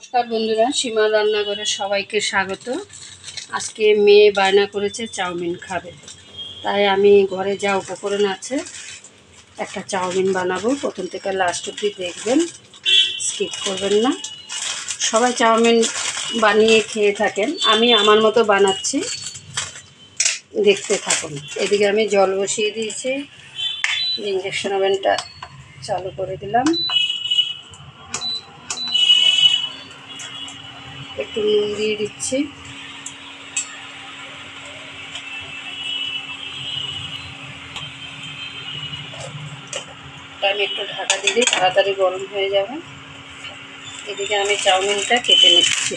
নমস্কার বন্ধুরা, সীমার রান্নাঘরে সবাইকে স্বাগত। আজকে মেয়ে বায়না করেছে চাউমিন খাবে, তাই আমি ঘরে যা উপকরণ আছে একটা চাউমিন বানাবো। প্রথম থেকে লাস্ট অবধি দেখবেন, স্কিপ করবেন না। সবাই চাউমিন বানিয়ে খেয়ে থাকেন, আমি আমার মতো বানাচ্ছি, দেখতে থাকুন। এদিকে আমি জল বসিয়ে দিয়েছি, ইন্ডাকশন ওভেনটা চালু করে দিলাম। একটু নুন দিয়ে দিচ্ছি। আমি একটু ঢাকা দিয়ে দিই, তাড়াতাড়ি গরম হয়ে যাবে। এদিকে আমি চাউমিনটা কেটে নিচ্ছি।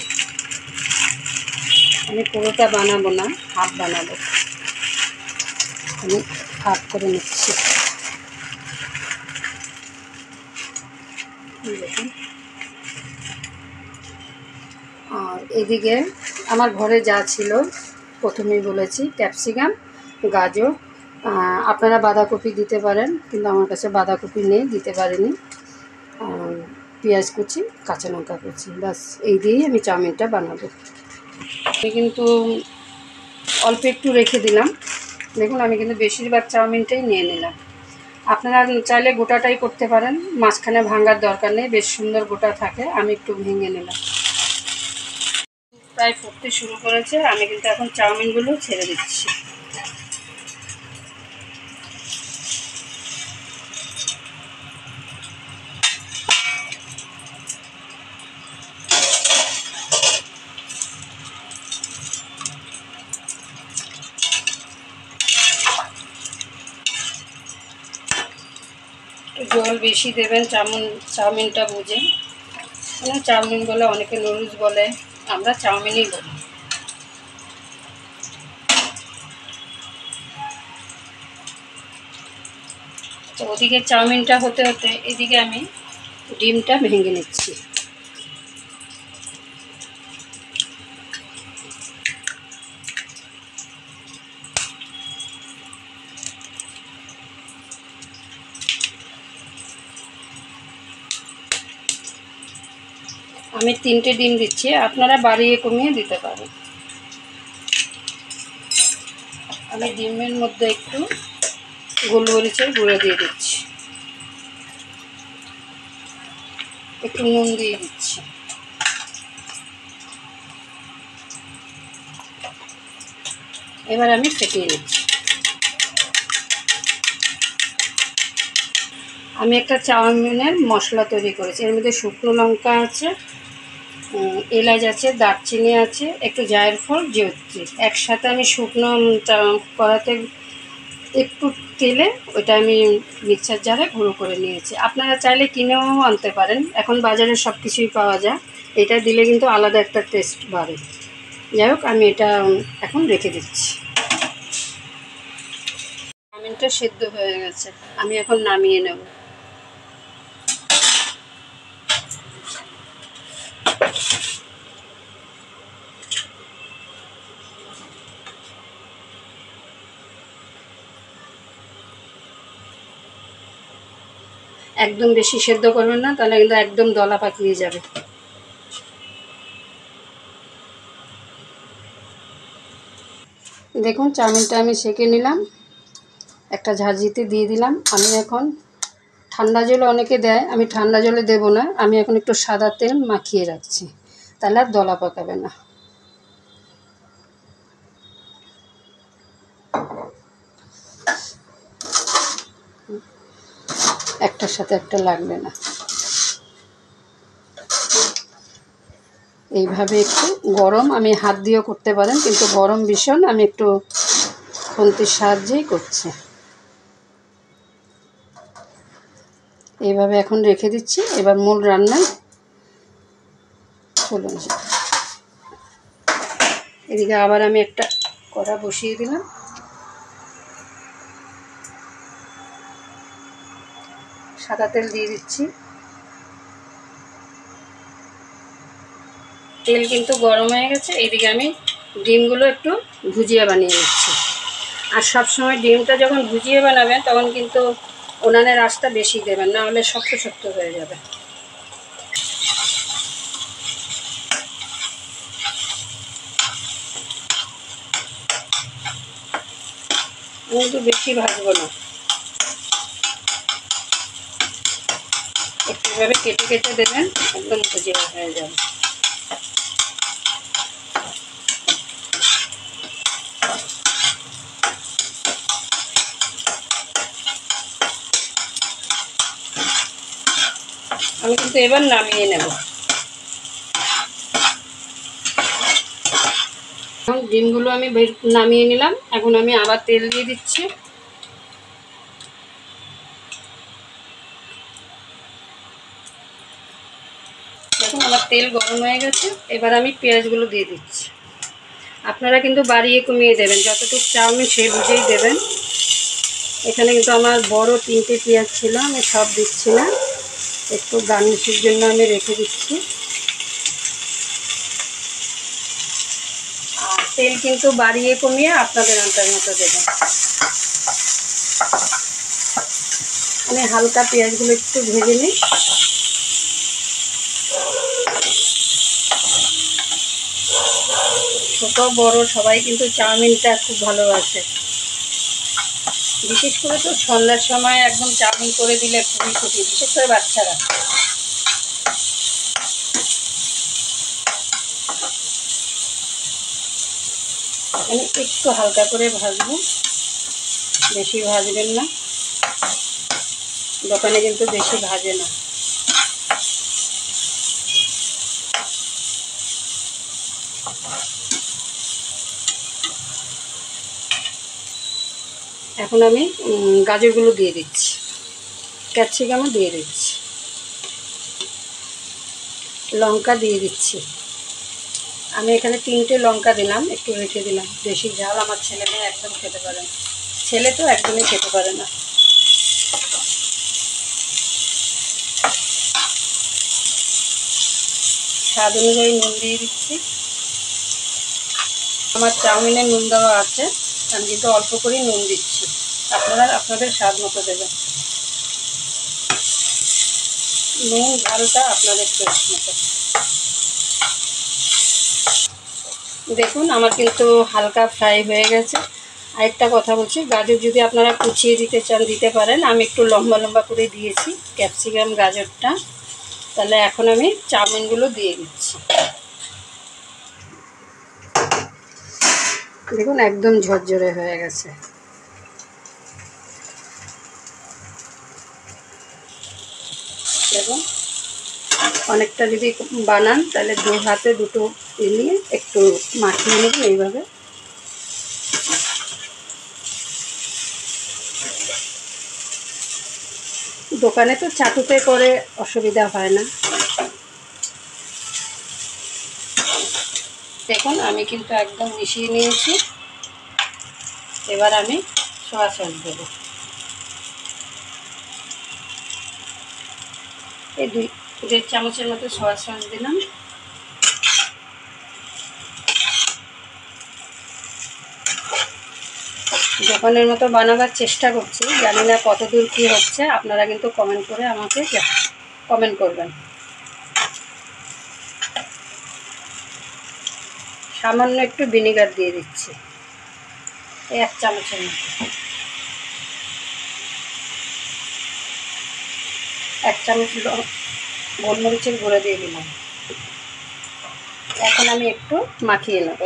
আমি পুরোটা বানাবো না, হাফ বানাবো। আমি হাফ করে নিচ্ছি। দেখুন, আর এদিকে আমার ঘরে যা ছিল প্রথমেই বলেছি, ক্যাপসিকাম, গাজর, আপনারা বাঁধাকপি দিতে পারেন, কিন্তু আমার কাছে বাঁধাকপি নেই, দিতে পারিনি। পেঁয়াজ কুচি, কাঁচা লঙ্কা কুচি, বাস এই দিয়েই আমি চাউমিনটা বানাবো। আমি কিন্তু অল্প একটু রেখে দিলাম। দেখুন, আমি কিন্তু বেশিরভাগ চাউমিনটাই নিয়ে নিলাম। আপনারা চাইলে গোটাটাই করতে পারেন, মাঝখানে ভাঙার দরকার নেই, বেশ সুন্দর গোটা থাকে। আমি একটু ভেঙে নিলাম। প্রায় ফুটতে শুরু করেছে, আমি কিন্তু এখন চাউমিনগুলো ছেড়ে দিচ্ছি। জল বেশি দেবেন চাউমিনটা বুঝে। মানে চাউমিন বলে, অনেকে নুডলস বলে, আমরা চাউমিনই বলি। তো ওদিকে চাউমিনটা হতে হতে এদিকে আমি ডিমটা ভেঙে নিচ্ছি। আমি 3টে ডিম দিচ্ছি, আপনারা বাড়িয়ে কমিয়ে দিতে পারেন। আমি ডিমের মধ্যে একটু গোলমরিচের গুঁড়ো দিয়ে দিচ্ছি, একটু নুন দিয়ে দিচ্ছি। এবার আমি ফেটিয়ে নিচ্ছি। আমি একটা চাউমিনের মশলা তৈরি করেছি। এর মধ্যে শুকনো লঙ্কা আছে, এলাচ আছে, দারচিনি আছে, একটু জায়ফল, জয়ত্রী। একসাথে আমি শুকনো কড়াতে একটু তেলে ওইটা আমি মিক্সার জারে গুঁড়ো করে নিয়েছি। আপনারা চাইলে কিনেও আনতে পারেন, এখন বাজারে সব কিছুই পাওয়া যায়। এটা দিলে কিন্তু আলাদা একটা টেস্ট বাড়ে। যাই হোক, আমি এটা এখন রেখে দিচ্ছি। চাউমিনটা সেদ্ধ হয়ে গেছে, আমি এখন নামিয়ে নেব। একদম বেশি সেদ্ধ করবেন না, তাহলে কিন্তু একদম দলা পাকিয়ে যাবে। দেখুন, চাউমিনটা আমি সেঁকে নিলাম, একটা ঝাঁঝরিতে দিয়ে দিলাম। আমি এখন ঠান্ডা জলে অনেকে দেয়, আমি ঠান্ডা জলে দেব না। আমি এখন একটু সাদা তেল মাখিয়ে রাখছি, তাহলে আর দলা পাকাবে না। একটার সাথে একটা লাগবে না। এইভাবে একটু গরম, আমি হাত দিয়েও করতে পারেন, কিন্তু গরম ভীষণ, আমি একটু খুন্তির সাহায্যেই করছি। এইভাবে এখন রেখে দিচ্ছি। এবার মূল রান্নায় চলুন। এদিকে আবার আমি একটা কড়া বসিয়ে দিলাম। সাদা তেল দিয়ে দিচ্ছি। তেল কিন্তু গরম হয়ে গেছে। এইদিকে আমি ডিমগুলো একটু ভুজিয়া বানিয়ে নিচ্ছি। আর সবসময় ডিমটা যখন ভুজিয়ে বানাবেন তখন কিন্তু উনানের আঁচটা বেশি দেবেন, না হলে শক্ত শক্ত হয়ে যাবে। আমি একটু বেশি ভাজবো না, একটু এভাবে কেটে কেটে দেবেন, একদম ভেজে হয়ে যাবে। আমি কিন্তু এবার নামিয়ে নেব। এখন ডিমগুলো আমি নামিয়ে নিলাম। এখন আমি আবার তেল দিয়ে দিচ্ছি। দেখুন আমার তেল গরম হয়ে গেছে। এবার আমি পেঁয়াজগুলো দিয়ে দিচ্ছি। আপনারা কিন্তু বাড়িয়ে কমিয়ে দেবেন, যতটুকু চাউমিন সেই বুঝেই দেবেন। এখানে কিন্তু আমার বড় 3টে পেঁয়াজ ছিল, আমি সব দিচ্ছি না, একটু গার্নিশের জন্য আমি রেখে দিচ্ছি। আর তেল কিন্তু বাড়িয়ে কমিয়ে আপনাদের আন্দাজ মতো দেবেন। আমি হালকা পেঁয়াজগুলো একটু ভেজে নিই। ছোট বড় সবাই কিন্তু চাউমিনটা খুব ভালোবাসে। বিশেষ করে তো সন্ধ্যার সময় একদম চাউমিন করে দিলে খুবই খুশি, বিশেষ করে বাচ্চারা। আমি একটু হালকা করে ভাজবো, বেশি ভাজবেন না, দোকানে কিন্তু বেশি ভাজে না। এখন আমি গাজরগুলো দিয়ে দিচ্ছি, ক্যাপসিকামও দিয়ে দিচ্ছি, লঙ্কা দিয়ে দিচ্ছি। আমি এখানে 3টে লঙ্কা দিলাম, একটু রেখে দিলাম। বেশি ঝাল আমার ছেলে মেয়ে একদম খেতে পারে না, ছেলে তো একদমই খেতে পারে না। স্বাদ অনুযায়ী নুন দিয়ে দিচ্ছি। আমার চাউমিনে নুন দেওয়া আছে, আমি কিন্তু অল্প করেই নুন দিচ্ছি, আপনারা আপনাদের স্বাদ মতো দেবেন। নুন ঝালটা আপনাদের টেস্ট মতো। দেখুন আমার কিন্তু হালকা ফ্রাই হয়ে গেছে। আরেকটা কথা বলছি, গাজর যদি আপনারা কুচিয়ে দিতে চান দিতে পারেন, আমি একটু লম্বা লম্বা করে দিয়েছি ক্যাপসিকাম গাজরটা। তাহলে এখন আমি চাউমিনগুলো দিয়ে দিচ্ছি। দেখুন একদম ঝরঝরে হয়ে গেছে। দেখুন অনেকটা যদি বানান তাহলে 2 হাতে 2টো নিয়ে একটু মাখিয়ে নেবেন এইভাবে। দোকানে তো চাটুতে করে অসুবিধা হয় না। দেখুন আমি কিন্তু একদম মিশিয়ে নিয়েছি। এবার আমি সয়া সস দেবো। এই 2 চামচের মতো সয়া সস দিলাম। দোকানের মতো বানাবার চেষ্টা করছি, জানি না কতদূর কী হচ্ছে, আপনারা কিন্তু কমেন্ট করে আমাকে কমেন্ট করবেন। সামান্য একটু ভিনেগার দিয়ে দিচ্ছি, 1 চামচের মতো। 1 চামচ গোলমরিচের গুঁড়ো দিয়ে দিলাম। এখন আমি একটু মাখিয়ে নেব।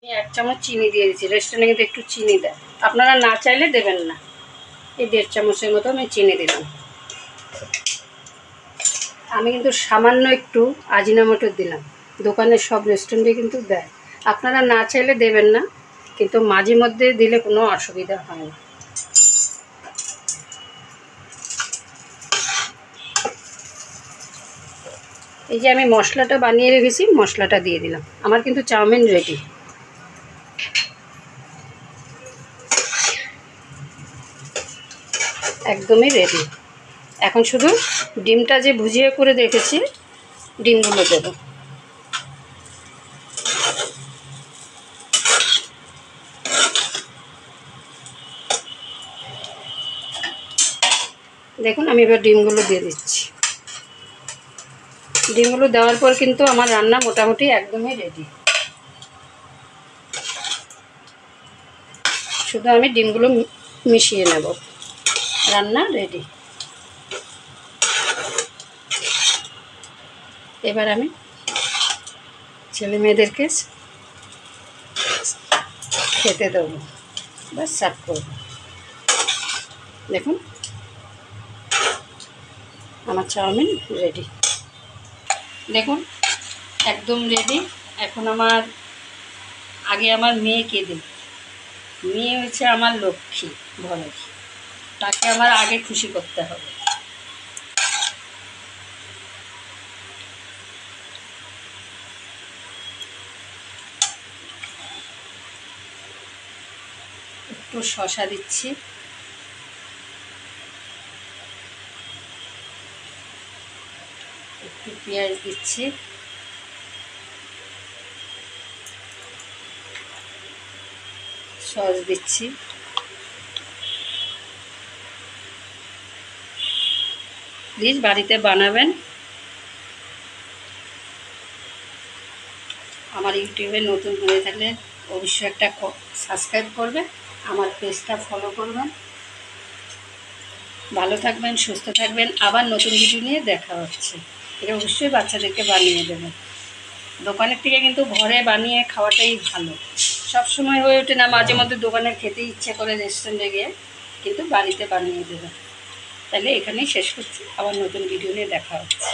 1 চামচ চিনি দিয়ে দিচ্ছি, রেস্টুরেন্টে কিন্তু একটু চিনি দেয়, আপনারা না চাইলে দেবেন না। এই 1.5 চামচের মতো আমি চিনি দিলাম। আমি কিন্তু সামান্য একটু আজিনামোটো দিলাম, দোকানের সব রেস্টুরেন্টে কিন্তু দেয়, আপনারা না চাইলে দেবেন না, কিন্তু মাঝে মধ্যে দিলে কোনো অসুবিধা হয় না। এই যে আমি মশলাটা বানিয়ে রেখেছি, মশলাটা দিয়ে দিলাম। আমার কিন্তু চাউমিন রেডি। একদমই রেডি। এখন শুধু ডিমটা যে ভুজিয়ে করে রেখেছি, ডিমগুলো দেব। দেখুন আমি এবার ডিমগুলো দিয়ে দিচ্ছি। ডিমগুলো দেওয়ার পর কিন্তু আমার রান্না মোটামুটি একদমই রেডি। শুধু আমি ডিমগুলো মিশিয়ে নেব। রান্না রেডি। এবার আমি ছেলে মেয়েদেরকে খেতে দেবো বা সার্ভ করবো। দেখুন আমার চাউমিন রেডি। দেখুন একদম রেডি। এখন আগে আমার মেয়েকে দিই। মেয়ে হচ্ছে আমার লক্ষ্মী ঘরের, তাকে আমার আগে খুশি করতে হবে। একটু শসা দিচ্ছি, একটু পেঁয়াজ দিচ্ছি, সস দিচ্ছি, প্লিজ বাড়িতে বানাবেন। আমার ইউটিউবে নতুন হয়ে থাকলে অবশ্যই একটা সাবস্ক্রাইব করবেন, আমার পেজটা ফলো করবেন। ভালো থাকবেন, সুস্থ থাকবেন। আবার নতুন ভিডিও নিয়ে দেখা হচ্ছে। এটা অবশ্যই বাচ্চাদেরকে বানিয়ে দেবেন। দোকানের থেকে কিন্তু ঘরে বানিয়ে খাওয়াটাই ভালো। সব সময় হয়ে ওঠে না, মাঝে মধ্যে দোকানে খেতে ইচ্ছে করে রেস্টুরেন্টে গিয়ে, কিন্তু বাড়িতে বানিয়ে দেবেন। তাহলে এখানেই শেষ করছি, আবার নতুন ভিডিও নিয়ে দেখা হচ্ছে।